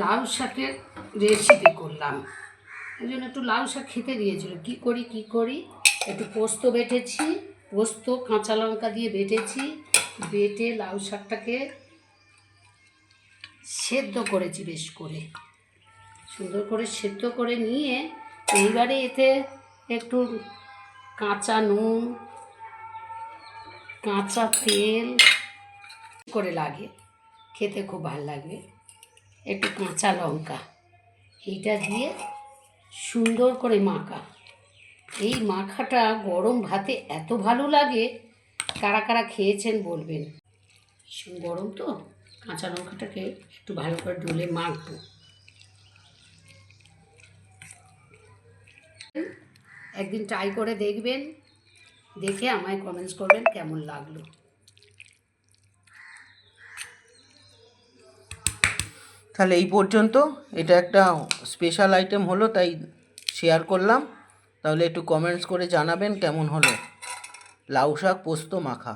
লাউ শাকের রেসিপি করলাম, এই জন্য একটু লাউ শাক খেতে দিয়েছিল। কি করি একটু পোস্ত বেটেছি, পোস্ত কাঁচা লঙ্কা দিয়ে বেটেছি, বেটে লাউ শাকটাকে সেদ্ধ করেছি, বেশ করে সুন্দর করে সেদ্ধ করে নিয়ে এইবারে এতে একটু কাঁচা নুন, কাঁচা তেল করে লাগে, খেতে খুব ভালো লাগবে, একটু কাঁচা লঙ্কা, এইটা দিয়ে সুন্দর করে মাখা। এই মাখাটা গরম ভাতে এত ভালো লাগে, কারা কারা খেয়েছেন বলবেন। ভীষণ গরম তো, কাঁচা লঙ্কাটাকে একটু ভালো করে ডলে মাখবো। একদিন ট্রাই করে দেখবেন, দেখে আমায় কমেন্টস করবেন কেমন লাগলো। তাহলে এই পর্যন্ত, এটা একটা স্পেশাল আইটেম হলো তাই শেয়ার করলাম। তাহলে একটু কমেন্টস করে জানাবেন কেমন হলো লাউ শাক পোস্ত মাখা।